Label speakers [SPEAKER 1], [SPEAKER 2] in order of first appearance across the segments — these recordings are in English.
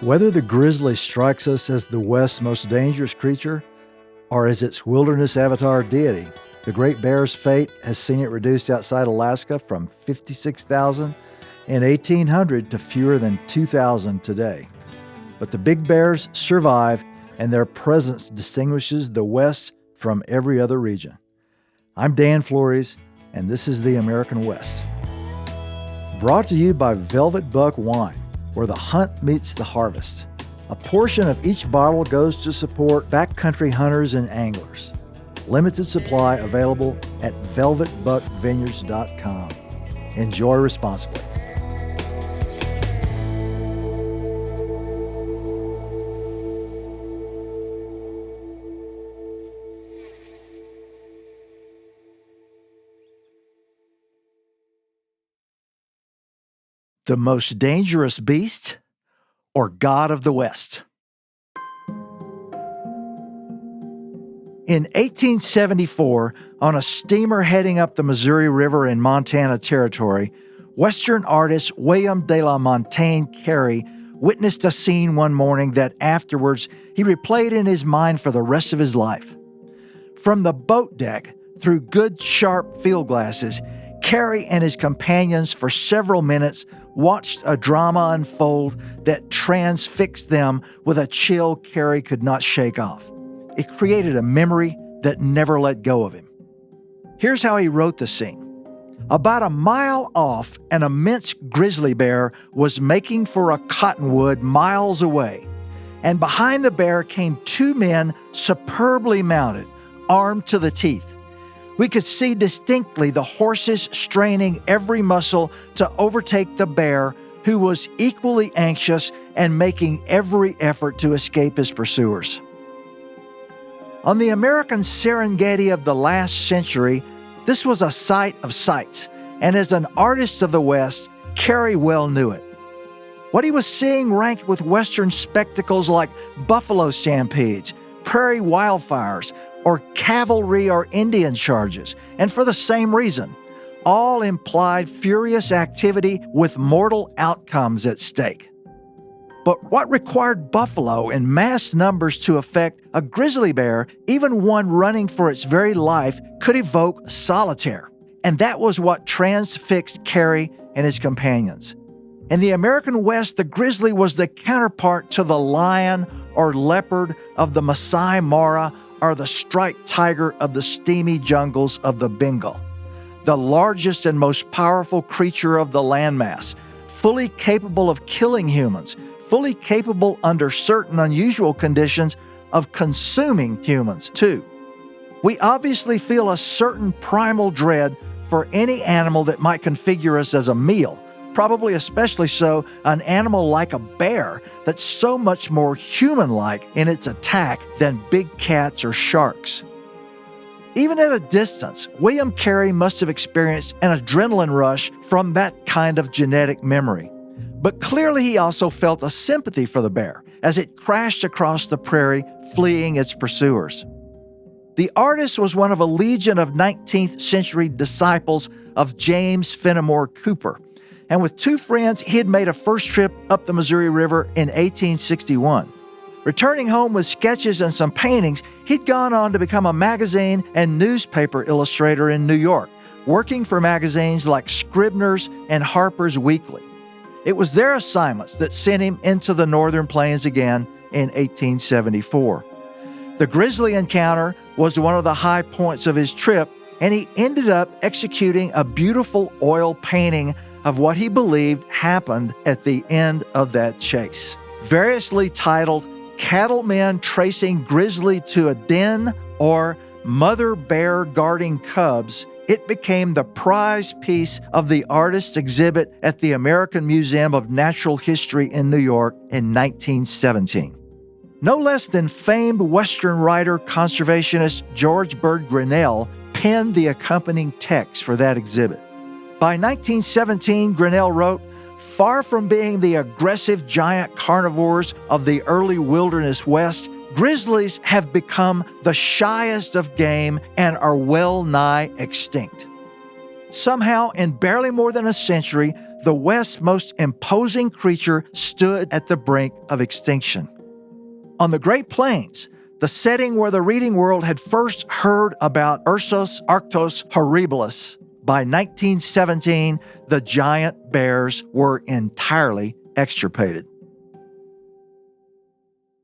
[SPEAKER 1] Whether the grizzly strikes us as the West's most dangerous creature or as its wilderness avatar deity, the great bear's fate has seen it reduced outside Alaska from 56,000 in 1800 to fewer than 2,000 today. But the big bears survive, and their presence distinguishes the West from every other region. I'm Dan Flores, and this is the American West. Brought to you by Velvet Buck Wine, where the hunt meets the harvest. A portion of each bottle goes to support backcountry hunters and anglers. Limited supply available at velvetbuckvineyards.com. Enjoy responsibly. The most dangerous beast or God of the West? In 1874, on a steamer heading up the Missouri River in Montana Territory, Western artist William de la Montagne Carey witnessed a scene one morning that afterwards he replayed in his mind for the rest of his life. From the boat deck, through good sharp field glasses, Carey and his companions for several minutes watched a drama unfold that transfixed them with a chill Carey could not shake off. It created a memory that never let go of him. Here's how he wrote the scene. About a mile off, an immense grizzly bear was making for a cottonwood miles away, and behind the bear came two men superbly mounted, armed to the teeth. We could see distinctly the horses straining every muscle to overtake the bear, who was equally anxious and making every effort to escape his pursuers. On the American Serengeti of the last century, this was a sight of sights, and as an artist of the West, Carey well knew it. What he was seeing ranked with Western spectacles like buffalo stampedes, prairie wildfires, or cavalry or Indian charges, and for the same reason. All implied furious activity with mortal outcomes at stake. But what required buffalo in mass numbers to affect a grizzly bear, even one running for its very life, could evoke solitaire. And that was what transfixed Carey and his companions. In the American West, the grizzly was the counterpart to the lion or leopard of the Masai Mara or the striped tiger of the steamy jungles of the Bengal. The largest and most powerful creature of the landmass, fully capable of killing humans, fully capable under certain unusual conditions of consuming humans too. We obviously feel a certain primal dread for any animal that might configure us as a meal, probably especially so an animal like a bear that's so much more human-like in its attack than big cats or sharks. Even at a distance, William Carey must have experienced an adrenaline rush from that kind of genetic memory. But clearly he also felt a sympathy for the bear as it crashed across the prairie, fleeing its pursuers. The artist was one of a legion of 19th century disciples of James Fenimore Cooper, and with two friends, he had made a first trip up the Missouri River in 1861. Returning home with sketches and some paintings, he'd gone on to become a magazine and newspaper illustrator in New York, working for magazines like Scribner's and Harper's Weekly. It was their assignments that sent him into the Northern Plains again in 1874. The grizzly encounter was one of the high points of his trip, and he ended up executing a beautiful oil painting of what he believed happened at the end of that chase. Variously titled Cattlemen Tracing Grizzly to a Den or Mother Bear Guarding Cubs, it became the prize piece of the artist's exhibit at the American Museum of Natural History in New York in 1917. No less than famed Western writer conservationist George Bird Grinnell penned the accompanying text for that exhibit. By 1917, Grinnell wrote, "Far from being the aggressive giant carnivores of the early wilderness West, grizzlies have become the shyest of game and are well nigh extinct." Somehow, in barely more than a century, the West's most imposing creature stood at the brink of extinction. On the Great Plains, the setting where the reading world had first heard about Ursus arctos horribilis, by 1917, the giant bears were entirely extirpated.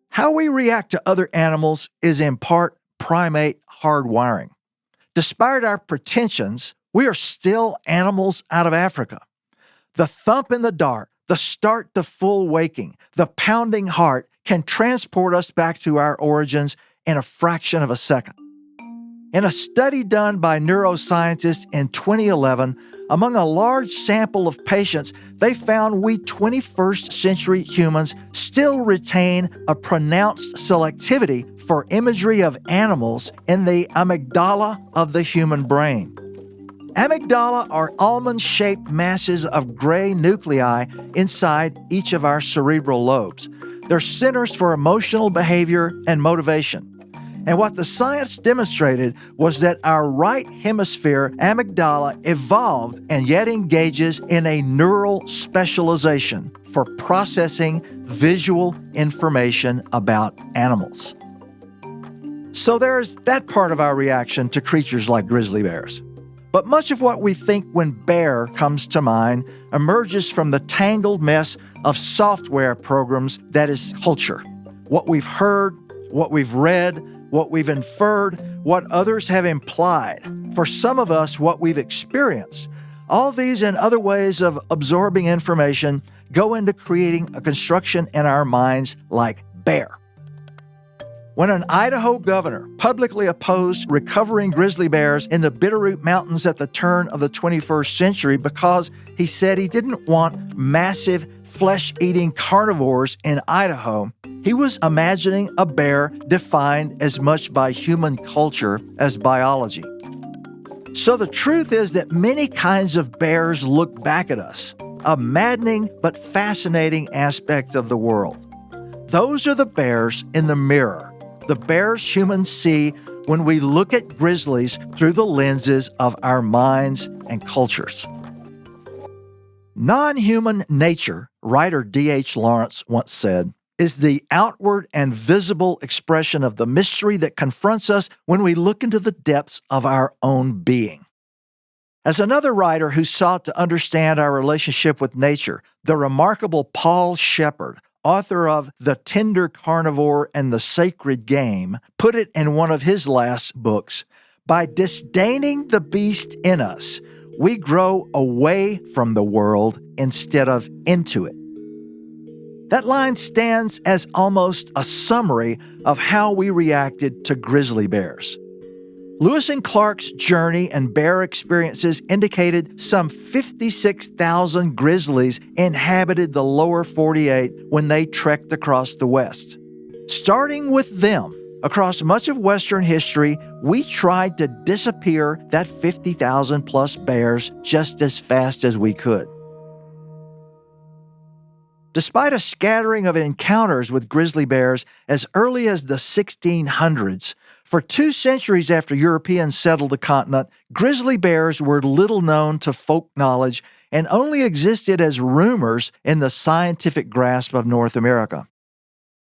[SPEAKER 1] How we react to other animals is in part primate hardwiring. Despite our pretensions, we are still animals out of Africa. The thump in the dark, the start to full waking, the pounding heart can transport us back to our origins in a fraction of a second. In a study done by neuroscientists in 2011, among a large sample of patients, they found we 21st century humans still retain a pronounced selectivity for imagery of animals in the amygdala of the human brain. Amygdala are almond-shaped masses of gray nuclei inside each of our cerebral lobes. They're centers for emotional behavior and motivation. And what the science demonstrated was that our right hemisphere amygdala evolved and yet engages in a neural specialization for processing visual information about animals. So there's that part of our reaction to creatures like grizzly bears. But much of what we think when bear comes to mind emerges from the tangled mess of software programs that is culture. What we've heard, what we've read, what we've inferred, what others have implied. For some of us, what we've experienced. All these and other ways of absorbing information go into creating a construction in our minds like bear. When an Idaho governor publicly opposed recovering grizzly bears in the Bitterroot Mountains at the turn of the 21st century because he said he didn't want massive flesh-eating carnivores in Idaho, he was imagining a bear defined as much by human culture as biology. So the truth is that many kinds of bears look back at us, a maddening but fascinating aspect of the world. Those are the bears in the mirror, the bears humans see when we look at grizzlies through the lenses of our minds and cultures. Non-human nature, writer D.H. Lawrence once said, is the outward and visible expression of the mystery that confronts us when we look into the depths of our own being. As another writer who sought to understand our relationship with nature, the remarkable Paul Shepard, author of The Tender Carnivore and the Sacred Game, put it in one of his last books, by disdaining the beast in us, we grow away from the world instead of into it. That line stands as almost a summary of how we reacted to grizzly bears. Lewis and Clark's journey and bear experiences indicated some 56,000 grizzlies inhabited the lower 48 when they trekked across the West. Starting with them, across much of Western history, we tried to disappear that 50,000 plus bears just as fast as we could. Despite a scattering of encounters with grizzly bears as early as the 1600s, for 2 centuries after Europeans settled the continent, grizzly bears were little known to folk knowledge and only existed as rumors in the scientific grasp of North America.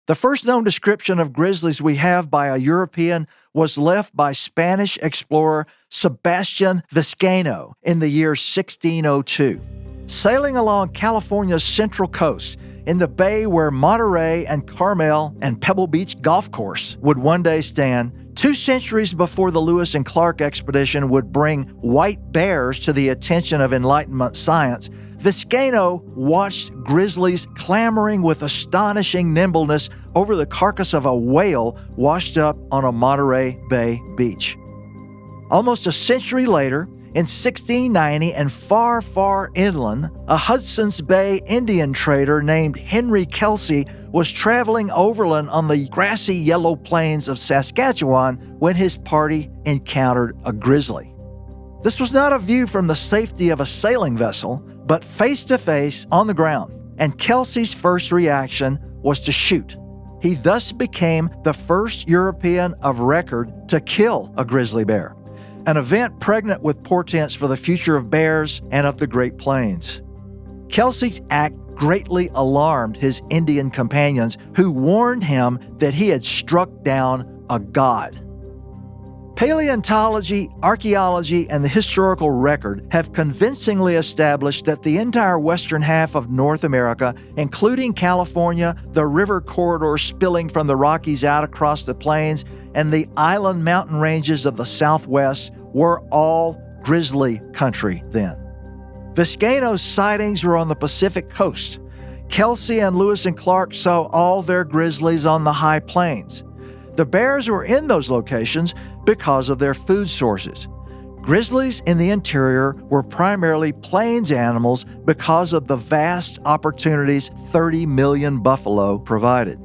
[SPEAKER 1] The first known description of grizzlies we have by a European was left by Spanish explorer Sebastian Vizcaino in the year 1602. Sailing along California's central coast, in the bay where Monterey and Carmel and Pebble Beach Golf Course would one day stand, 2 centuries before the Lewis and Clark expedition would bring white bears to the attention of Enlightenment science, Vizcaino watched grizzlies clambering with astonishing nimbleness over the carcass of a whale washed up on a Monterey Bay beach. Almost a century later, in 1690 and far, far inland, a Hudson's Bay Indian trader named Henry Kelsey was traveling overland on the grassy yellow plains of Saskatchewan when his party encountered a grizzly. This was not a view from the safety of a sailing vessel, but face-to-face on the ground, and Kelsey's first reaction was to shoot. He thus became the first European of record to kill a grizzly bear, an event pregnant with portents for the future of bears and of the Great Plains. Kelsey's act greatly alarmed his Indian companions, who warned him that he had struck down a god. Paleontology, archaeology, and the historical record have convincingly established that the entire western half of North America, including California, the river corridor spilling from the Rockies out across the plains, and the island mountain ranges of the Southwest, were all grizzly country then. Vizcaino's sightings were on the Pacific coast. Kelsey and Lewis and Clark saw all their grizzlies on the high plains. The bears were in those locations because of their food sources. Grizzlies in the interior were primarily plains animals because of the vast opportunities 30 million buffalo provided.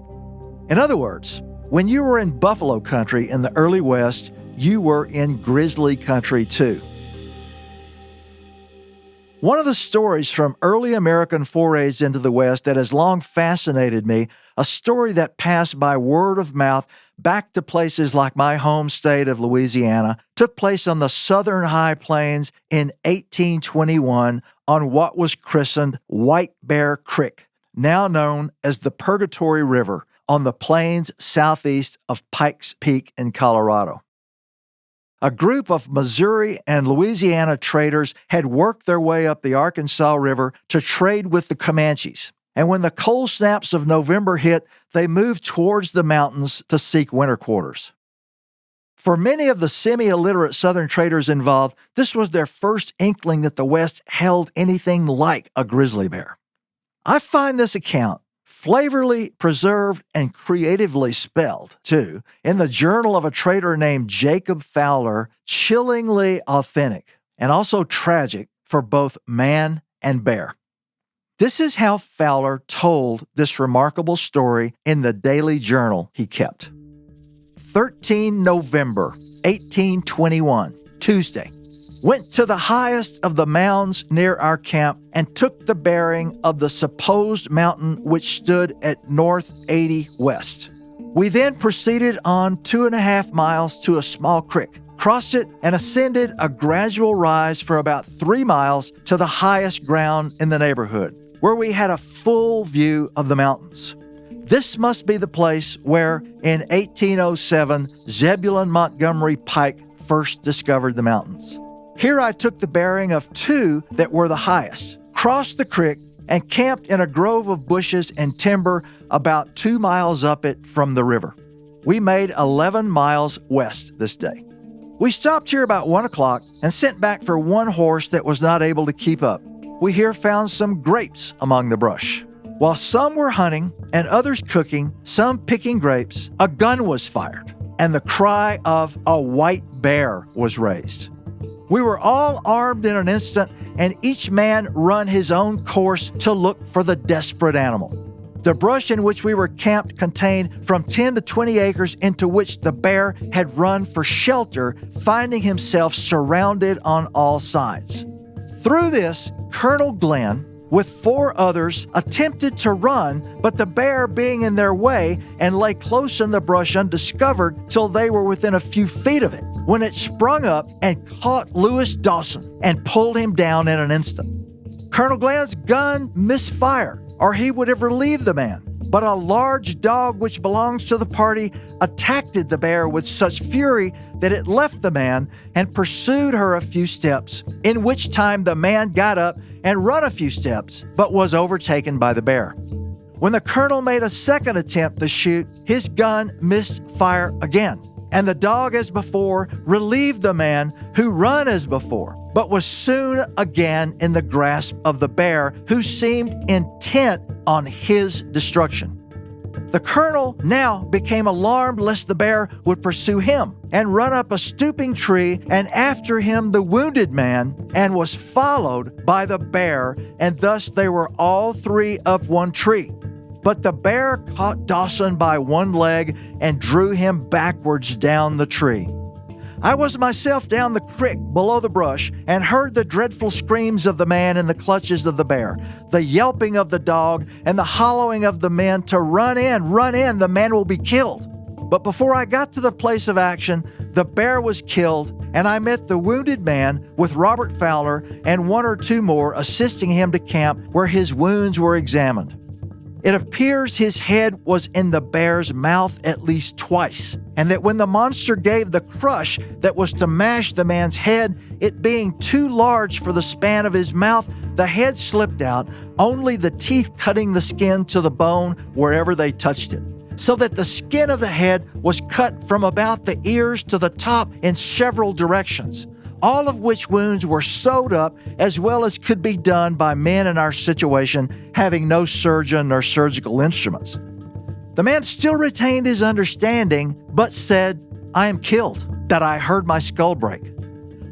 [SPEAKER 1] In other words, when you were in buffalo country in the early West, you were in grizzly country too. One of the stories from early American forays into the West that has long fascinated me, a story that passed by word of mouth back to places like my home state of Louisiana, took place on the southern high plains in 1821 on what was christened White Bear Creek, now known as the Purgatory River, on the plains southeast of Pikes Peak in Colorado. A group of Missouri and Louisiana traders had worked their way up the Arkansas River to trade with the Comanches. And when the cold snaps of November hit, they moved towards the mountains to seek winter quarters. For many of the semi-illiterate Southern traders involved, this was their first inkling that the West held anything like a grizzly bear. I find this account, flavorfully preserved and creatively spelled, too, in the journal of a trader named Jacob Fowler, chillingly authentic and also tragic for both man and bear. This is how Fowler told this remarkable story in the daily journal he kept. 13 November, 1821, Tuesday. Went to the highest of the mounds near our camp and took the bearing of the supposed mountain which stood at north 80 west. We then proceeded on 2.5 miles to a small creek, crossed it, and ascended a gradual rise for about 3 miles to the highest ground in the neighborhood, where we had a full view of the mountains. This must be the place where, in 1807, Zebulon Montgomery Pike first discovered the mountains. Here I took the bearing of 2 that were the highest, crossed the creek, and camped in a grove of bushes and timber about 2 miles up it from the river. We made 11 miles west this day. We stopped here about 1 o'clock and sent back for one horse that was not able to keep up. We here found some grapes among the brush. While some were hunting and others cooking, some picking grapes, a gun was fired, and the cry of a white bear was raised. We were all armed in an instant, and each man run his own course to look for the desperate animal. The brush in which we were camped contained from 10 to 20 acres into which the bear had run for shelter, finding himself surrounded on all sides. Through this, Colonel Glenn, with 4 others, attempted to run, but the bear being in their way and lay close in the brush undiscovered till they were within a few feet of it, when it sprung up and caught Lewis Dawson and pulled him down in an instant. Colonel Glenn's gun misfired, or he would have relieved the man, but a large dog which belongs to the party attacked the bear with such fury that it left the man and pursued her a few steps, in which time the man got up and run a few steps, but was overtaken by the bear. When the colonel made a second attempt to shoot, his gun missed fire again, and the dog, as before, relieved the man, who run as before, but was soon again in the grasp of the bear, who seemed intent on his destruction. The colonel now became alarmed lest the bear would pursue him and run up a stooping tree, and after him the wounded man, and was followed by the bear, and thus they were all 3 up one tree. But the bear caught Dawson by one leg and drew him backwards down the tree. I was myself down the creek below the brush and heard the dreadful screams of the man in the clutches of the bear, the yelping of the dog, and the hollowing of the men to run in, the man will be killed. But before I got to the place of action, the bear was killed, and I met the wounded man with Robert Fowler and one or two more assisting him to camp where his wounds were examined. It appears his head was in the bear's mouth at least twice, and that when the monster gave the crush that was to mash the man's head, it being too large for the span of his mouth, the head slipped out, only the teeth cutting the skin to the bone wherever they touched it, so that the skin of the head was cut from about the ears to the top in several directions, all of which wounds were sewed up as well as could be done by men in our situation having no surgeon or surgical instruments. The man still retained his understanding, but said, "I am killed," that I heard my skull break.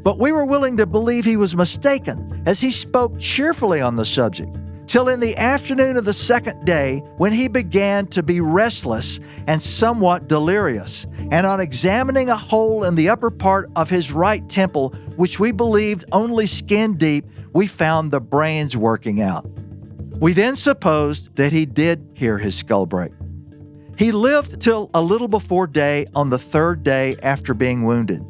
[SPEAKER 1] But we were willing to believe he was mistaken, as he spoke cheerfully on the subject, till in the afternoon of the second day, when he began to be restless and somewhat delirious, and on examining a hole in the upper part of his right temple, which we believed only skin deep, we found the brains working out. We then supposed that he did hear his skull break. He lived till a little before day on the third day after being wounded,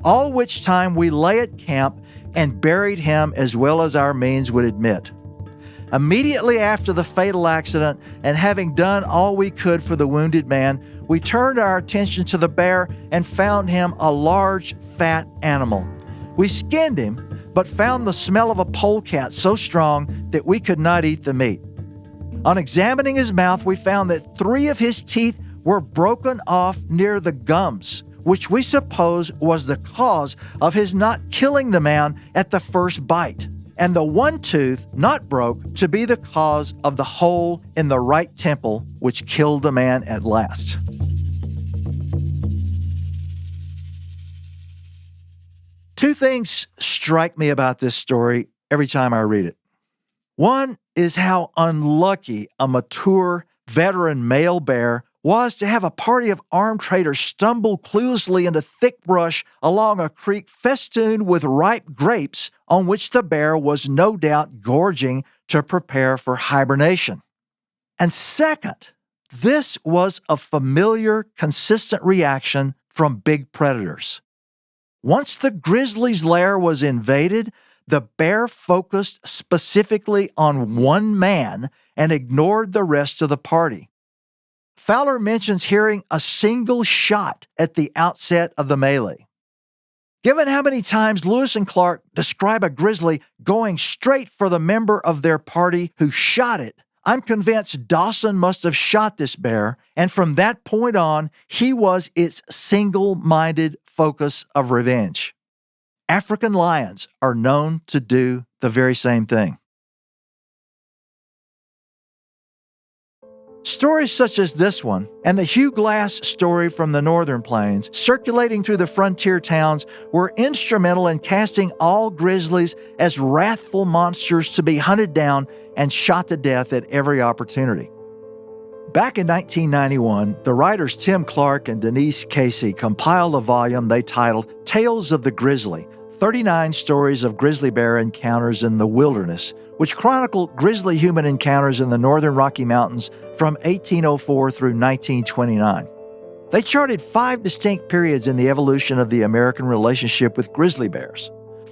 [SPEAKER 1] all which time we lay at camp and buried him as well as our means would admit. Immediately after the fatal accident, and having done all we could for the wounded man, we turned our attention to the bear and found him a large, fat animal. We skinned him, but found the smell of a polecat so strong that we could not eat the meat. On examining his mouth, we found that 3 of his teeth were broken off near the gums, which we suppose was the cause of his not killing the man at the first bite, and the one tooth not broke to be the cause of the hole in the right temple which killed the man at last. Two things strike me about this story every time I read it. One is how unlucky a mature, veteran male bear was to have a party of armed traders stumble cluelessly into thick brush along a creek festooned with ripe grapes on which the bear was no doubt gorging to prepare for hibernation. And second, this was a familiar, consistent reaction from big predators. Once the grizzly's lair was invaded, the bear focused specifically on one man and ignored the rest of the party. Fowler mentions hearing a single shot at the outset of the melee. Given how many times Lewis and Clark describe a grizzly going straight for the member of their party who shot it, I'm convinced Dawson must have shot this bear, and from that point on, he was its single-minded focus of revenge. African lions are known to do the very same thing. Stories such as this one, and the Hugh Glass story from the Northern Plains, circulating through the frontier towns, were instrumental in casting all grizzlies as wrathful monsters to be hunted down and shot to death at every opportunity. Back in 1991, the writers Tim Clark and Denise Casey compiled a volume they titled Tales of the Grizzly, 39 stories of grizzly bear encounters in the wilderness, which chronicled grizzly human encounters in the northern Rocky Mountains from 1804 through 1929. They charted 5 distinct periods in the evolution of the American relationship with grizzly bears.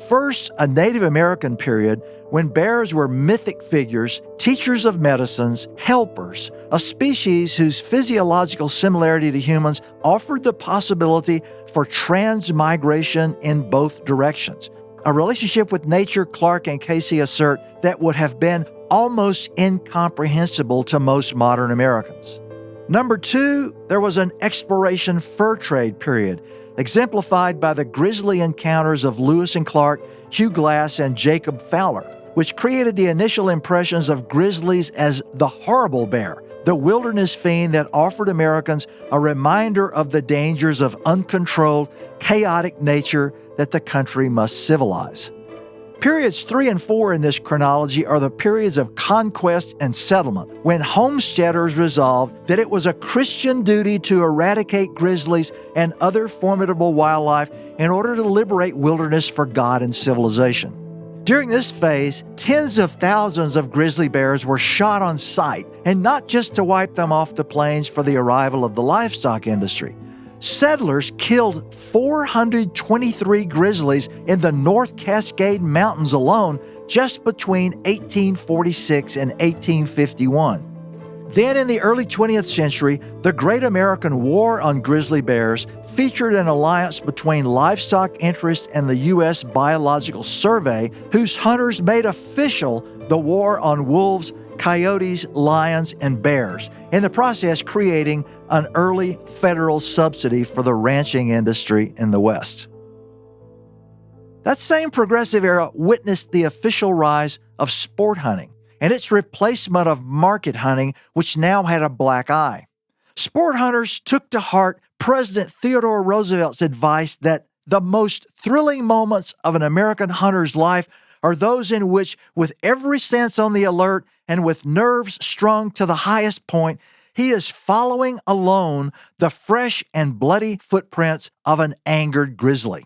[SPEAKER 1] First, a Native American period when bears were mythic figures, teachers of medicines, helpers, a species whose physiological similarity to humans offered the possibility for transmigration in both directions. A relationship with nature, Clark and Casey assert, that would have been almost incomprehensible to most modern Americans. Number 2, there was an exploration fur trade period, exemplified by the grisly encounters of Lewis and Clark, Hugh Glass, and Jacob Fowler, which created the initial impressions of grizzlies as the horrible bear, the wilderness fiend that offered Americans a reminder of the dangers of uncontrolled, chaotic nature that the country must civilize. Periods 3 and 4 in this chronology are the periods of conquest and settlement, when homesteaders resolved that it was a Christian duty to eradicate grizzlies and other formidable wildlife in order to liberate wilderness for God and civilization. During this phase, tens of thousands of grizzly bears were shot on sight, and not just to wipe them off the plains for the arrival of the livestock industry. settlers killed 423 grizzlies in the North Cascade Mountains alone just between 1846 and 1851. Then in the early 20th century, the Great American War on Grizzly Bears featured an alliance between livestock interests and the U.S. Biological Survey, whose hunters made official the war on wolves, coyotes, lions, and bears, in the process creating an early federal subsidy for the ranching industry in the West. That same progressive era witnessed the official rise of sport hunting and its replacement of market hunting, which now had a black eye. Sport hunters took to heart President Theodore Roosevelt's advice that the most thrilling moments of an American hunter's life are those in which, with every sense on the alert and with nerves strung to the highest point, he is following alone the fresh and bloody footprints of an angered grizzly.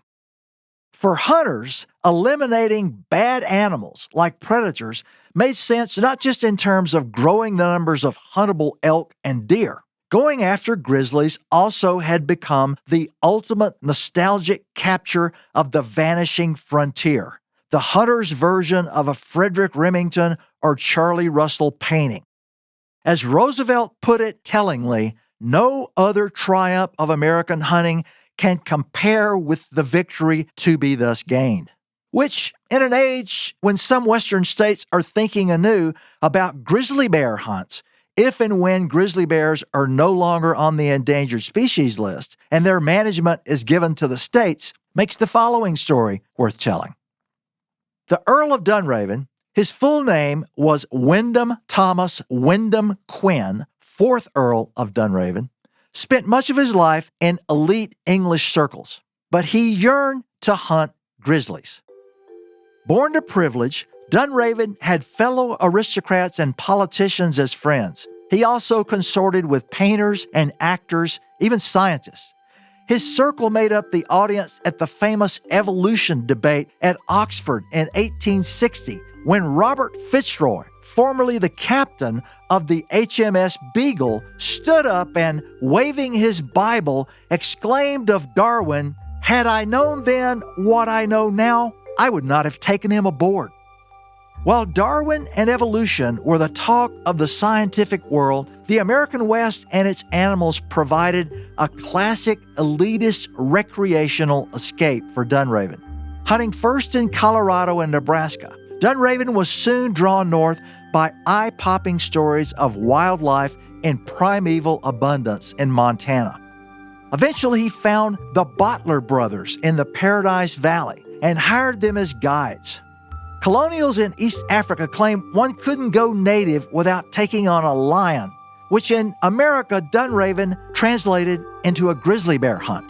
[SPEAKER 1] For hunters, eliminating bad animals like predators made sense not just in terms of growing the numbers of huntable elk and deer. Going after grizzlies also had become the ultimate nostalgic capture of the vanishing frontier, the hunter's version of a Frederick Remington or Charlie Russell painting. As Roosevelt put it tellingly, no other triumph of American hunting can compare with the victory to be thus gained. Which, in an age when some Western states are thinking anew about grizzly bear hunts, if and when grizzly bears are no longer on the endangered species list and their management is given to the states, makes the following story worth telling. The Earl of Dunraven, his full name was Wyndham Thomas Wyndham Quinn, 4th Earl of Dunraven, spent much of his life in elite English circles, but he yearned to hunt grizzlies. Born to privilege, Dunraven had fellow aristocrats and politicians as friends. He also consorted with painters and actors, even scientists. His circle made up the audience at the famous evolution debate at Oxford in 1860, when Robert Fitzroy, formerly the captain of the HMS Beagle, stood up and, waving his Bible, exclaimed of Darwin, "Had I known then what I know now, I would not have taken him aboard." While Darwin and evolution were the talk of the scientific world, the American West and its animals provided a classic elitist recreational escape for Dunraven. Hunting first in Colorado and Nebraska, Dunraven was soon drawn north by eye-popping stories of wildlife in primeval abundance in Montana. Eventually, he found the Bottler brothers in the Paradise Valley and hired them as guides. Colonials in East Africa claimed one couldn't go native without taking on a lion, which in America Dunraven translated into a grizzly bear hunt.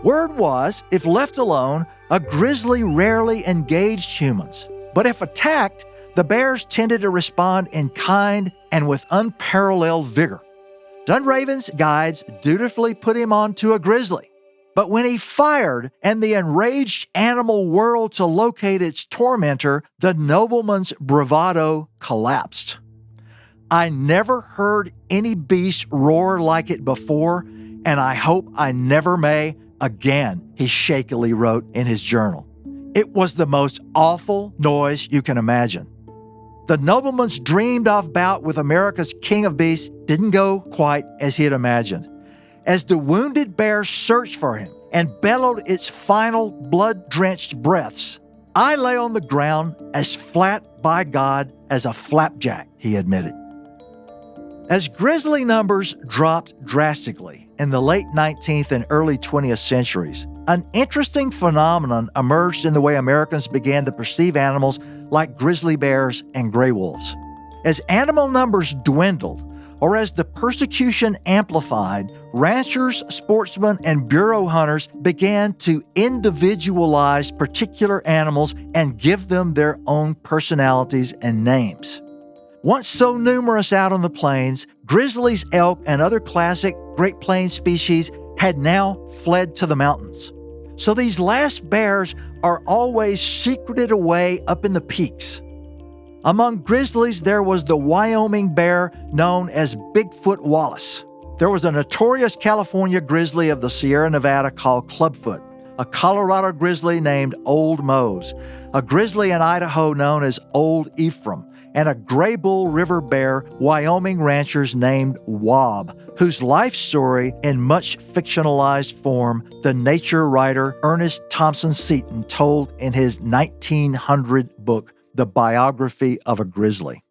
[SPEAKER 1] Word was, if left alone, a grizzly rarely engaged humans, but if attacked, the bears tended to respond in kind and with unparalleled vigor. Dunraven's guides dutifully put him onto a grizzly, but when he fired and the enraged animal whirled to locate its tormentor, the nobleman's bravado collapsed. "I never heard any beast roar like it before, and I hope I never may again," he shakily wrote in his journal. It was the most awful noise you can imagine. The nobleman's dreamed of bout with America's king of beasts didn't go quite as he had imagined. As the wounded bear searched for him and bellowed its final blood-drenched breaths, "I lay on the ground as flat, by God, as a flapjack," he admitted. As grizzly numbers dropped drastically in the late 19th and early 20th centuries, an interesting phenomenon emerged in the way Americans began to perceive animals like grizzly bears and gray wolves. As animal numbers dwindled, or as the persecution amplified, ranchers, sportsmen, and bureau hunters began to individualize particular animals and give them their own personalities and names. Once so numerous out on the plains, grizzlies, elk, and other classic Great Plains species had now fled to the mountains. So these last bears are always secreted away up in the peaks. Among grizzlies, there was the Wyoming bear known as Bigfoot Wallace, There was a notorious California grizzly of the Sierra Nevada called Clubfoot, a Colorado grizzly named Old Mose, a grizzly in Idaho known as Old Ephraim, and a gray bull river bear Wyoming ranchers named Wob, whose life story, in much fictionalized form, the nature writer Ernest Thompson Seton told in his 1900 book, The Biography of a Grizzly.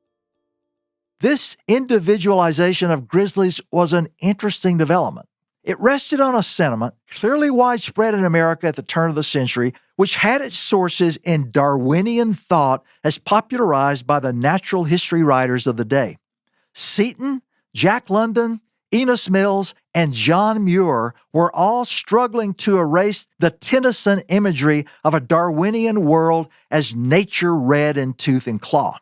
[SPEAKER 1] This individualization of grizzlies was an interesting development. It rested on a sentiment clearly widespread in America at the turn of the century, which had its sources in Darwinian thought as popularized by the natural history writers of the day. Seton, Jack London, Enos Mills, and John Muir were all struggling to erase the Tennyson imagery of a Darwinian world as nature red in tooth and claw.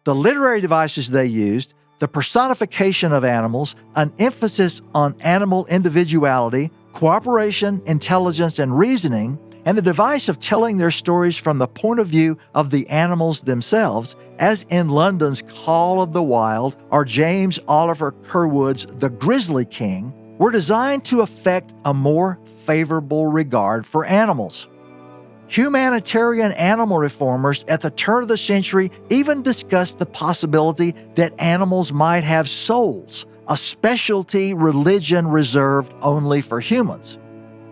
[SPEAKER 1] The literary devices they used, the personification of animals, an emphasis on animal individuality, cooperation, intelligence, and reasoning, and the device of telling their stories from the point of view of the animals themselves, as in London's Call of the Wild or James Oliver Curwood's The Grizzly King, were designed to effect a more favorable regard for animals. Humanitarian animal reformers at the turn of the century even discussed the possibility that animals might have souls, a specialty religion reserved only for humans.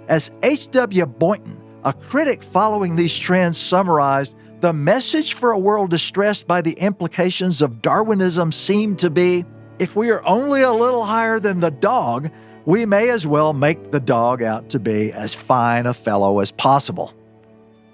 [SPEAKER 1] As H.W. Boynton, a critic following these trends, summarized, the message for a world distressed by the implications of Darwinism seemed to be, if we are only a little higher than the dog, we may as well make the dog out to be as fine a fellow as possible.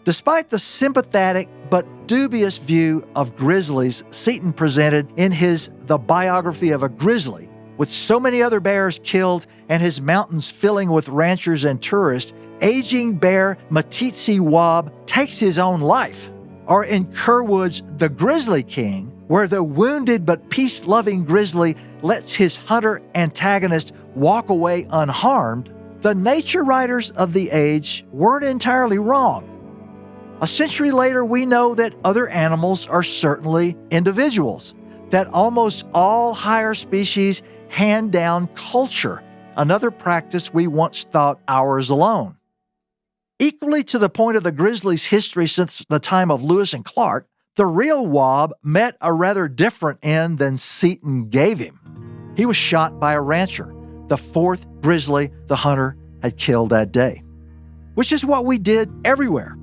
[SPEAKER 1] Despite the sympathetic but dubious view of grizzlies Seton presented in his The Biography of a Grizzly, with so many other bears killed and his mountains filling with ranchers and tourists, aging bear Matitsi Wob takes his own life. Or in Curwood's The Grizzly King, where the wounded but peace-loving grizzly lets his hunter antagonist walk away unharmed, the nature writers of the age weren't entirely wrong. A century later, we know that other animals are certainly individuals, that almost all higher species hand down culture, another practice we once thought ours alone. Equally to the point of the grizzly's history since the time of Lewis and Clark, the real Wob met a rather different end than Seton gave him. He was shot by a rancher, the fourth grizzly the hunter had killed that day, which is what we did everywhere.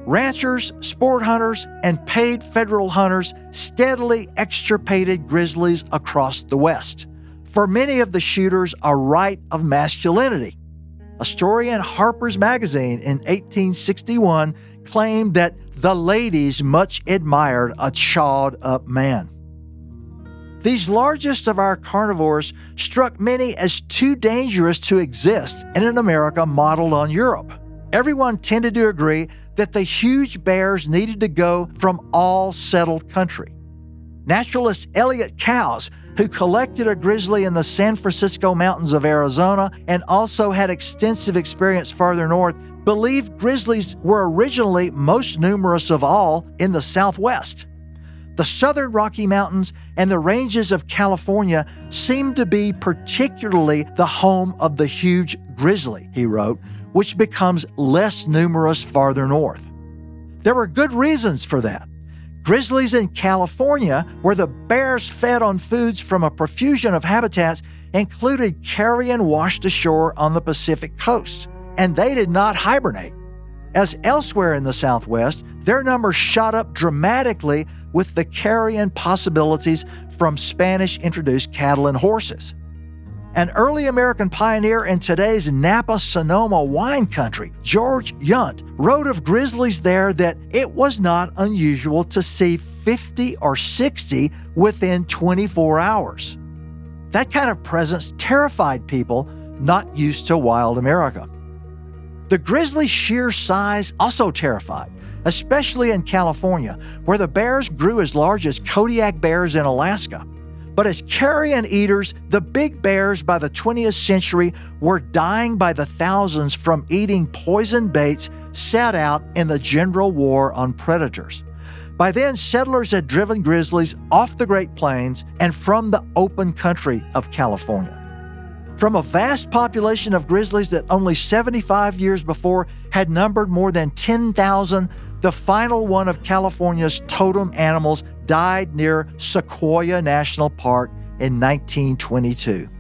[SPEAKER 1] Ranchers, sport hunters, and paid federal hunters steadily extirpated grizzlies across the West. For many of the shooters, a rite of masculinity. A story in Harper's Magazine in 1861 claimed that the ladies much admired a chawed-up man. These largest of our carnivores struck many as too dangerous to exist in an America modeled on Europe. Everyone tended to agree that the huge bears needed to go from all settled country. Naturalist Elliot Cowes, who collected a grizzly in the San Francisco Mountains of Arizona and also had extensive experience farther north, believed grizzlies were originally most numerous of all in the Southwest. The southern Rocky Mountains and the ranges of California seemed to be particularly the home of the huge grizzly, he wrote, which becomes less numerous farther north. There were good reasons for that. Grizzlies in California, where the bears fed on foods from a profusion of habitats, included carrion washed ashore on the Pacific coast, and they did not hibernate. As elsewhere in the Southwest, their numbers shot up dramatically with the carrion possibilities from Spanish-introduced cattle and horses. An early American pioneer in today's Napa-Sonoma wine country, George Yunt, wrote of grizzlies there that it was not unusual to see 50 or 60 within 24 hours. That kind of presence terrified people not used to wild America. The grizzly's sheer size also terrified, especially in California, where the bears grew as large as Kodiak bears in Alaska. But as carrion eaters, the big bears by the 20th century were dying by the thousands from eating poison baits set out in the general war on predators. By then, settlers had driven grizzlies off the Great Plains and from the open country of California. From a vast population of grizzlies that only 75 years before had numbered more than 10,000, the final one of California's totem animals died near Sequoia National Park in 1922.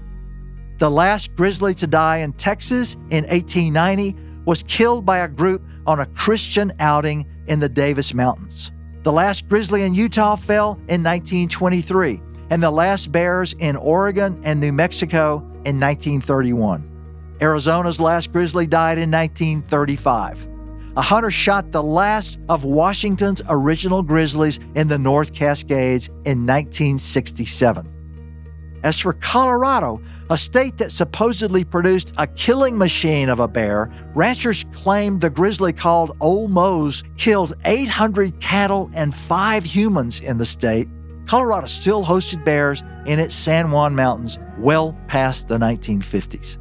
[SPEAKER 1] The last grizzly to die in Texas in 1890 was killed by a group on a Christian outing in the Davis Mountains. The last grizzly in Utah fell in 1923, and the last bears in Oregon and New Mexico in 1931. Arizona's last grizzly died in 1935. A hunter shot the last of Washington's original grizzlies in the North Cascades in 1967. As for Colorado, a state that supposedly produced a killing machine of a bear, ranchers claimed the grizzly called Old Mose killed 800 cattle and 5 humans in the state. Colorado still hosted bears in its San Juan Mountains well past the 1950s.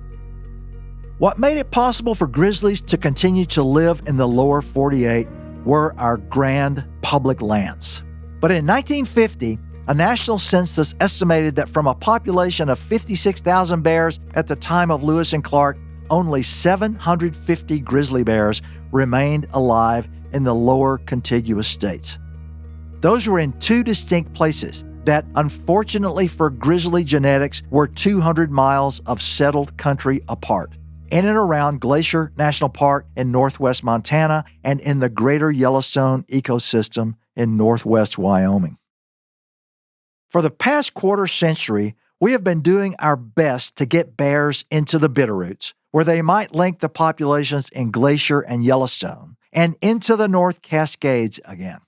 [SPEAKER 1] What made it possible for grizzlies to continue to live in the lower 48 were our grand public lands. But in 1950, a national census estimated that from a population of 56,000 bears at the time of Lewis and Clark, only 750 grizzly bears remained alive in the lower contiguous states. Those were in 2 distinct places that, unfortunately for grizzly genetics, were 200 miles of settled country apart, in and around Glacier National Park in northwest Montana and in the greater Yellowstone ecosystem in northwest Wyoming. For the past quarter century, we have been doing our best to get bears into the Bitterroots, where they might link the populations in Glacier and Yellowstone, and into the North Cascades again.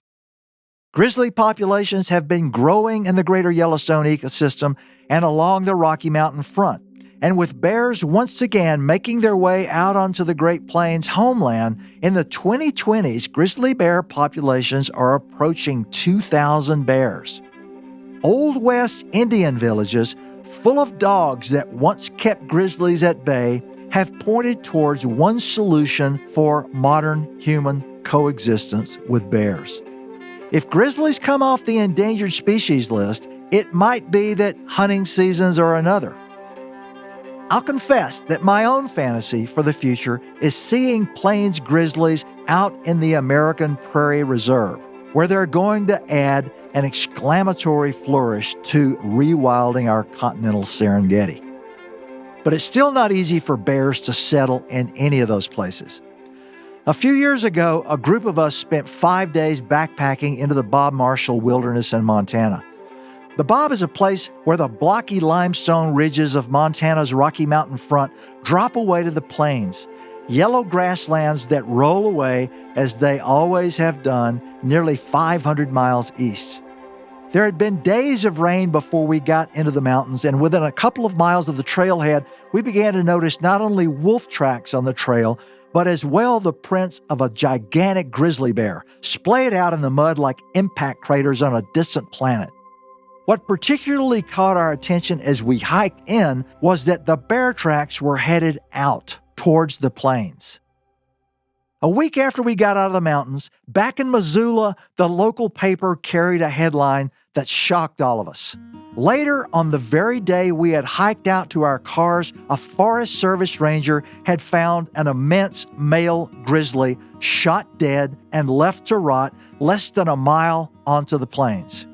[SPEAKER 1] Grizzly populations have been growing in the greater Yellowstone ecosystem and along the Rocky Mountain front, and with bears once again making their way out onto the Great Plains homeland, in the 2020s, grizzly bear populations are approaching 2,000 bears. Old West Indian villages, full of dogs that once kept grizzlies at bay, have pointed towards one solution for modern human coexistence with bears. If grizzlies come off the endangered species list, it might be that hunting seasons are another. I'll confess that my own fantasy for the future is seeing plains grizzlies out in the American Prairie Reserve, where they're going to add an exclamatory flourish to rewilding our continental Serengeti. But it's still not easy for bears to settle in any of those places. A few years ago, a group of us spent 5 days backpacking into the Bob Marshall Wilderness in Montana. The Bob is a place where the blocky limestone ridges of Montana's Rocky Mountain front drop away to the plains, yellow grasslands that roll away as they always have done nearly 500 miles east. There had been days of rain before we got into the mountains, and within a couple of miles of the trailhead, we began to notice not only wolf tracks on the trail, but as well the prints of a gigantic grizzly bear, splayed out in the mud like impact craters on a distant planet. What particularly caught our attention as we hiked in was that the bear tracks were headed out towards the plains. A week after we got out of the mountains, back in Missoula, the local paper carried a headline that shocked all of us. Later, on the very day we had hiked out to our cars, a Forest Service ranger had found an immense male grizzly shot dead and left to rot less than a mile onto the plains.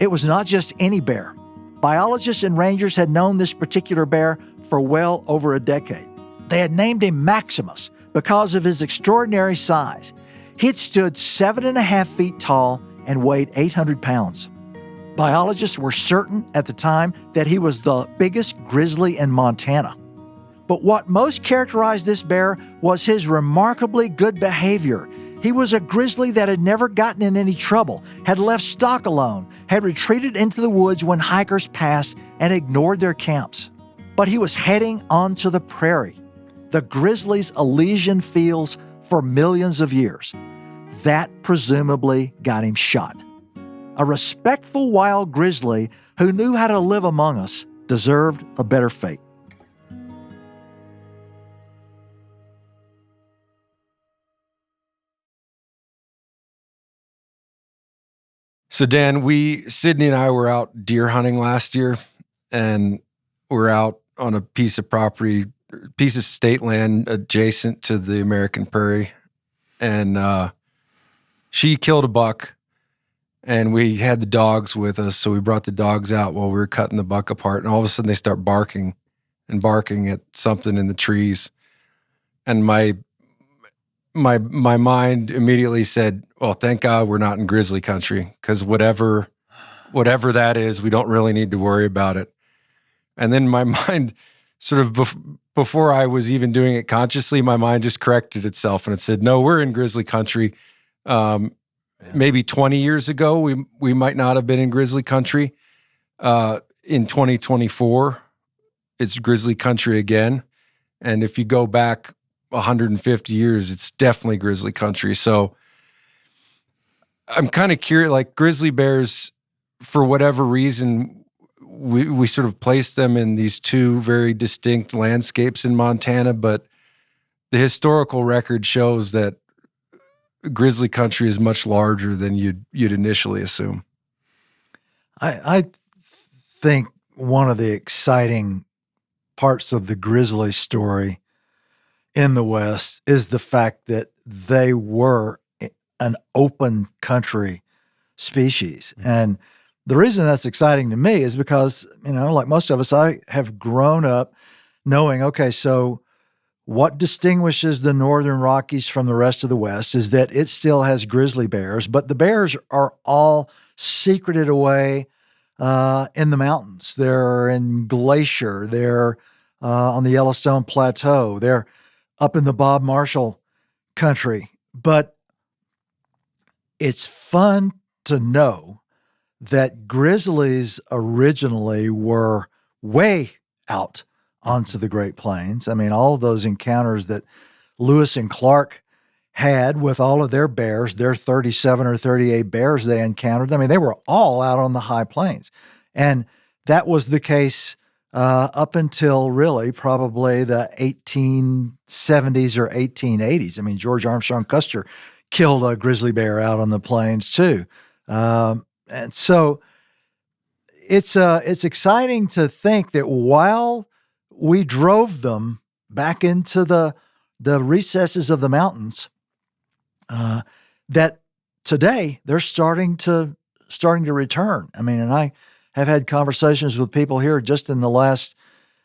[SPEAKER 1] It was not just any bear. Biologists and rangers had known this particular bear for well over a decade. They had named him Maximus because of his extraordinary size. He had stood 7.5 feet tall and weighed 800 pounds. Biologists were certain at the time that he was the biggest grizzly in Montana. But what most characterized this bear was his remarkably good behavior. He was a grizzly that had never gotten in any trouble, had left stock alone, had retreated into the woods when hikers passed, and ignored their camps. But he was heading onto the prairie, the grizzly's Elysian fields for millions of years. That presumably got him shot. A respectful wild grizzly who knew how to live among us deserved a better fate.
[SPEAKER 2] So Dan, Sydney and I were out deer hunting last year, and we're out on a piece of property, piece of state land adjacent to the American prairie. And she killed a buck, and we had the dogs with us. So we brought the dogs out while we were cutting the buck apart. And all of a sudden they start barking at something in the trees. And my mind immediately said, well, thank God we're not in grizzly country, because whatever that is, we don't really need to worry about it. And then my mind sort of before I was even doing it consciously, my mind just corrected itself and it said, no, we're in grizzly country. Maybe 20 years ago, we might not have been in grizzly country. In 2024, it's grizzly country again. And if you go back 150 years, it's definitely grizzly country. So I'm kind of curious, like grizzly bears, for whatever reason, we sort of place them in these two very distinct landscapes in Montana, but the historical record shows that grizzly country is much larger than you'd initially assume.
[SPEAKER 1] I think one of the exciting parts of the grizzly story in the West is the fact that they were an open country species. Mm-hmm. And the reason that's exciting to me is because, like most of us, I have grown up knowing, okay, so what distinguishes the Northern Rockies from the rest of the West is that it still has grizzly bears, but the bears are all secreted away in the mountains. They're in Glacier. They're on the Yellowstone Plateau. They're up in the Bob Marshall country. But it's fun to know that grizzlies originally were way out onto the Great Plains. I mean, all of those encounters that Lewis and Clark had with all of their bears, their 37 or 38 bears they encountered, I mean, they were all out on the high plains. And that was the case up until really probably the 1870s or 1880s. I mean, George Armstrong Custer killed a grizzly bear out on the plains too. And so it's exciting to think that while we drove them back into the recesses of the mountains, that today they're starting to return. I mean, and I have had conversations with people here just in the last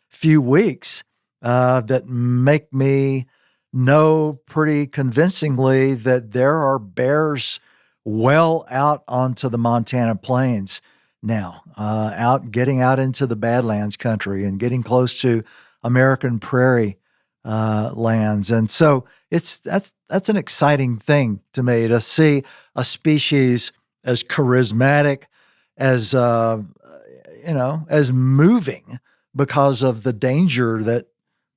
[SPEAKER 1] few weeks that make me know pretty convincingly that there are bears well out onto the Montana plains now, getting out into the Badlands country and getting close to American prairie lands. And so that's an exciting thing to me, to see a species as charismatic, as as moving because of the danger that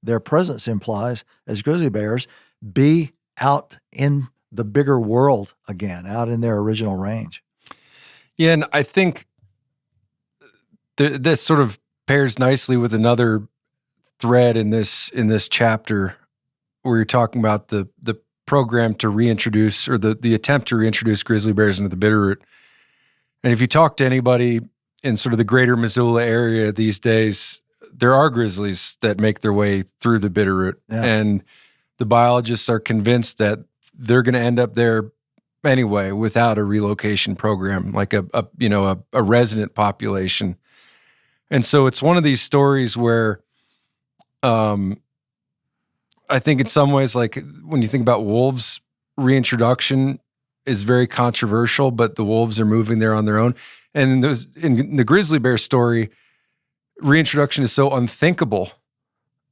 [SPEAKER 1] their presence implies as grizzly bears, be out in the bigger world again, out in their original range.
[SPEAKER 2] Yeah, and I think this sort of pairs nicely with another thread in this chapter where you're talking about the program to reintroduce, or the attempt to reintroduce grizzly bears into the Bitterroot. And if you talk to anybody in sort of the greater Missoula area these days, there are grizzlies that make their way through the Bitterroot. Yeah. And the biologists are convinced that they're going to end up there anyway without a relocation program, like a resident population. And so it's one of these stories where I think in some ways, like when you think about wolves, reintroduction is very controversial, but the wolves are moving there on their own. And in the grizzly bear story, reintroduction is so unthinkable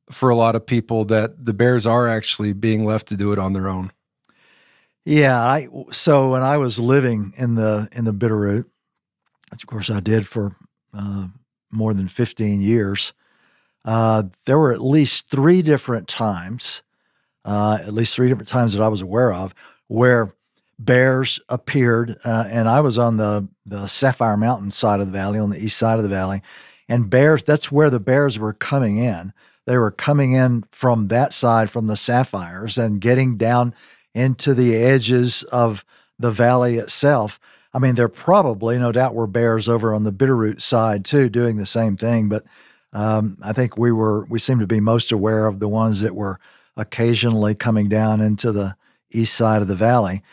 [SPEAKER 2] for a lot of people that the bears are actually being left to do it on their own.
[SPEAKER 1] Yeah. So when I was living in the Bitterroot, which of course I did for more than 15 years, there were at least three different times that I was aware of, where bears appeared, and I was on the Sapphire Mountain side of the valley, on the east side of the valley, and that's where the bears were coming in. They were coming in from that side, from the Sapphires, and getting down into the edges of the valley itself. I mean, there probably, no doubt, were bears over on the Bitterroot side too, doing the same thing, but I think we seem to be most aware of the ones that were occasionally coming down into the east side of the valley.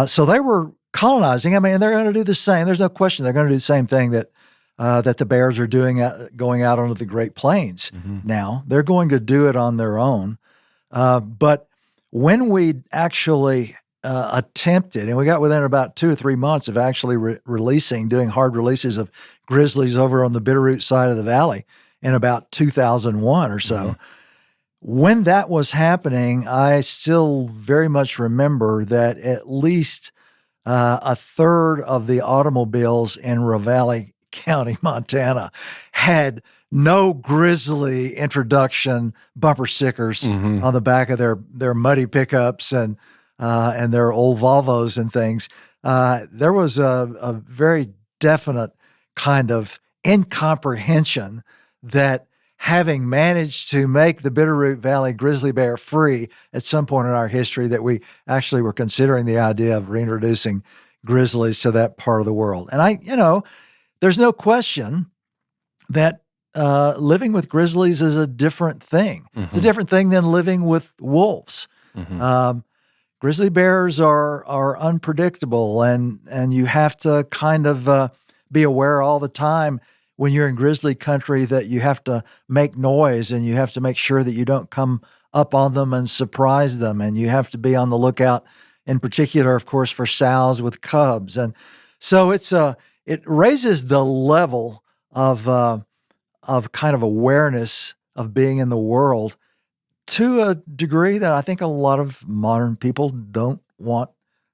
[SPEAKER 1] So they were colonizing. I mean, they're going to do the same. There's no question they're going to do the same thing that the bears are doing, going out onto the Great Plains now. They're going to do it on their own. But when we actually attempted, and we got within about 2 or 3 months of actually doing hard releases of grizzlies over on the Bitterroot side of the valley in about 2001 or so. When that was happening, I still very much remember that at least a third of the automobiles in Ravalli County, Montana, had no Grizzly introduction bumper stickers on the back of their muddy pickups and their old Volvos and things. There was a very definite kind of incomprehension that having managed to make the Bitterroot Valley grizzly bear free at some point in our history, that we actually were considering the idea of reintroducing grizzlies to that part of the world. And there's no question that living with grizzlies is a different thing. It's a different thing than living with wolves. Grizzly bears are unpredictable, and you have to kind of be aware all the time when you're in grizzly country that you have to make noise, and you have to make sure that you don't come up on them and surprise them, and you have to be on the lookout, in particular, of course, for sows with cubs. And so it raises the level of kind of awareness of being in the world to a degree that I think a lot of modern people don't want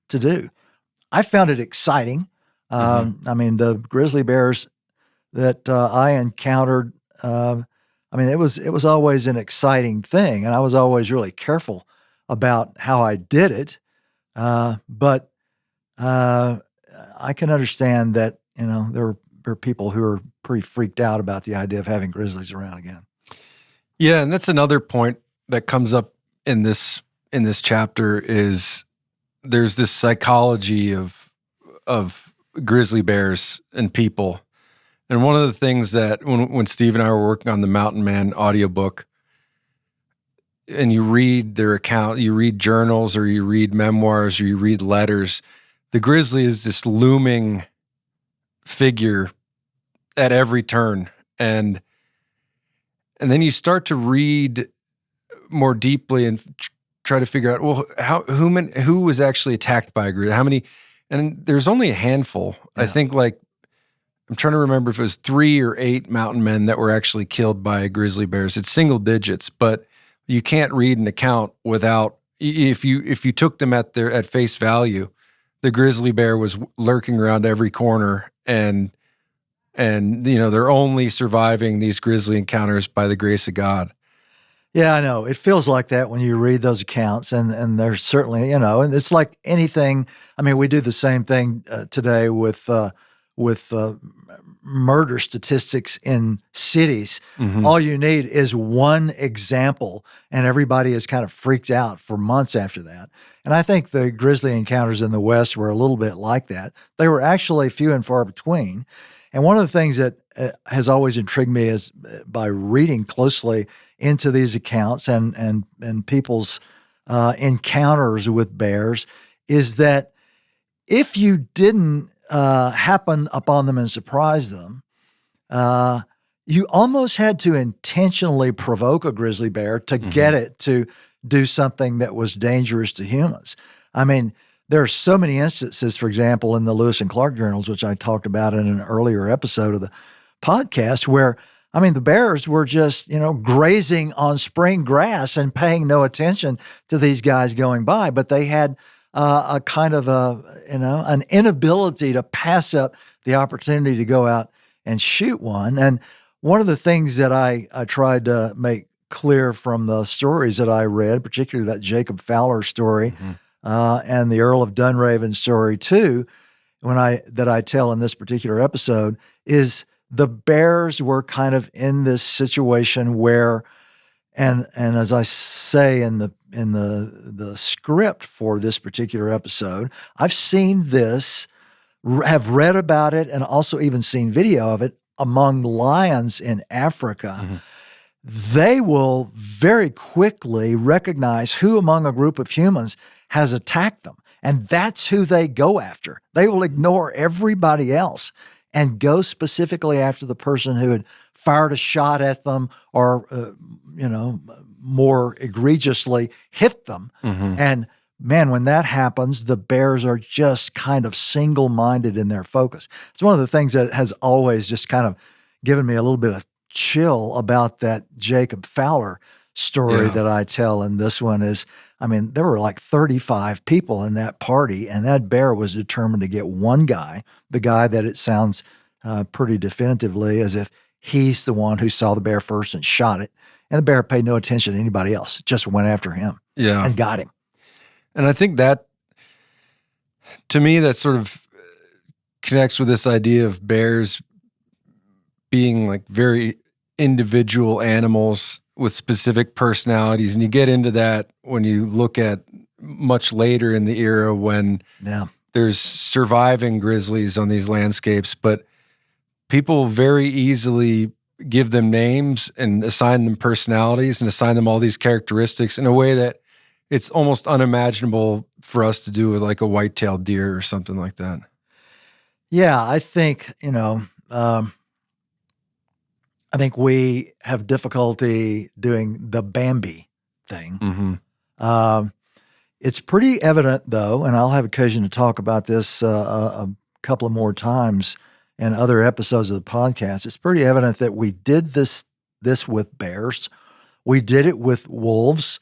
[SPEAKER 1] to do. I found it exciting. I mean, the grizzly bears that I encountered, it was always an exciting thing, and I was always really careful about how I did it. But I can understand that, there are people who are pretty freaked out about the idea of having grizzlies around again.
[SPEAKER 2] Yeah, and that's another point that comes up in this chapter is there's this psychology of grizzly bears and people. And one of the things that when Steve and I were working on the Mountain Man audiobook, and you read their account, you read journals or you read memoirs or you read letters, the grizzly is this looming figure at every turn. And then you start to read more deeply and try to figure out, well, who was actually attacked by a grizzly? How many? And there's only a handful. Yeah. I think I'm trying to remember if it was 3 or 8 mountain men that were actually killed by grizzly bears. It's single digits, but you can't read an account without, if you took them at face value, the grizzly bear was lurking around every corner, and they're only surviving these grizzly encounters by the grace of God.
[SPEAKER 1] Yeah, I know. It feels like that when you read those accounts, and there's certainly, and it's like anything. I mean, we do the same thing today with murder statistics in cities. All you need is one example, and everybody is kind of freaked out for months after that. And I think the grizzly encounters in the West were a little bit like that. They were actually few and far between. And one of the things that has always intrigued me is by reading closely into these accounts and people's encounters with bears is that if you didn't happen upon them and surprise them, you almost had to intentionally provoke a grizzly bear to get it to do something that was dangerous to humans. I mean, there are so many instances, for example, in the Lewis and Clark journals, which I talked about in an earlier episode of the podcast, where, the bears were just, grazing on spring grass and paying no attention to these guys going by, but they had a kind of an inability to pass up the opportunity to go out and shoot one. And one of the things that I tried to make clear from the stories that I read, particularly that Jacob Fowler story, and the Earl of Dunraven story too, that I tell in this particular episode, is the bears were kind of in this situation where, and as I say in the script for this particular episode, I've seen this, have read about it, and also even seen video of it among lions in Africa,
[SPEAKER 2] Mm-hmm.
[SPEAKER 1] they will very quickly recognize who among a group of humans has attacked them. And that's who they go after. They will ignore everybody else and go specifically after the person who had fired a shot at them or, more egregiously hit them.
[SPEAKER 2] Mm-hmm.
[SPEAKER 1] And man, when that happens, the bears are just kind of single-minded in their focus. It's one of the things that has always just kind of given me a little bit of chill about that Jacob Fowler story that I tell in this one is, I mean, there were like 35 people in that party, and that bear was determined to get one guy, the guy that it sounds pretty definitively as if he's the one who saw the bear first and shot it. And the bear paid no attention to anybody else, just went after him and got him.
[SPEAKER 2] And I think that, to me, that sort of connects with this idea of bears being like very individual animals with specific personalities. And you get into that when you look at much later in the era when there's surviving grizzlies on these landscapes, but people very easily give them names and assign them personalities and assign them all these characteristics in a way that it's almost unimaginable for us to do with like a white-tailed deer or something like that.
[SPEAKER 1] Yeah, I think, I think we have difficulty doing the Bambi thing.
[SPEAKER 2] Mm-hmm.
[SPEAKER 1] It's pretty evident, though, and I'll have occasion to talk about this a couple of more times in other episodes of the podcast. It's pretty evident that we did this with bears. We did it with wolves.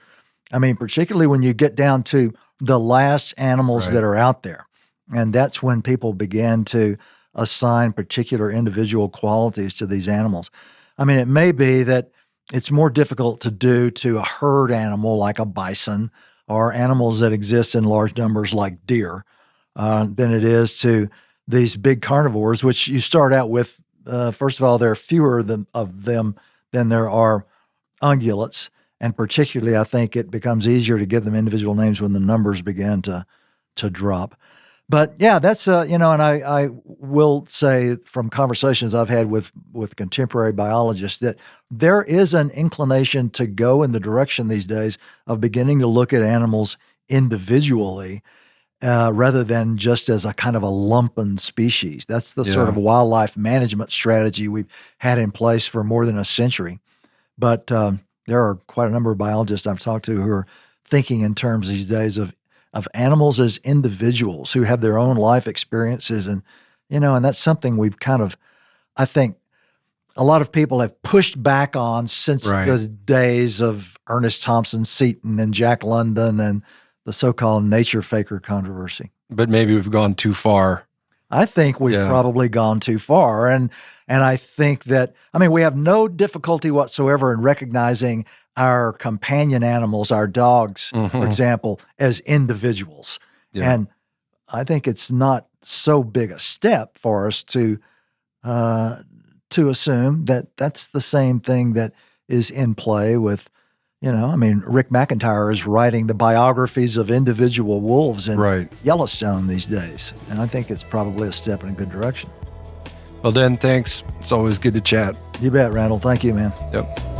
[SPEAKER 1] I mean, particularly when you get down to the last animals that are out there. And that's when people began to assign particular individual qualities to these animals. I mean, it may be that it's more difficult to do to a herd animal like a bison or animals that exist in large numbers like deer than it is to these big carnivores, which you start out with. First of all, there are fewer of them than there are ungulates. And particularly, I think it becomes easier to give them individual names when the numbers begin to drop. But yeah, that's and I will say from conversations I've had with contemporary biologists that there is an inclination to go in the direction these days of beginning to look at animals individually rather than just as a kind of a lumpen species. That's the sort of wildlife management strategy we've had in place for more than a century. But there are quite a number of biologists I've talked to who are thinking in terms these days of animals as individuals who have their own life experiences. And, and that's something we've kind of, I think a lot of people have pushed back on since the days of Ernest Thompson Seton and Jack London and the so-called nature faker controversy.
[SPEAKER 2] But maybe we've gone too far.
[SPEAKER 1] I think we've probably gone too far. And I think that, we have no difficulty whatsoever in recognizing our companion animals, our dogs, for example, as individuals. Yeah. And I think it's not so big a step for us to assume that that's the same thing that is in play with, Rick McIntyre is writing the biographies of individual wolves in Yellowstone these days. And I think it's probably a step in a good direction.
[SPEAKER 2] Well, Dan, thanks. It's always good to chat.
[SPEAKER 1] You bet, Randall. Thank you, man.
[SPEAKER 2] Yep.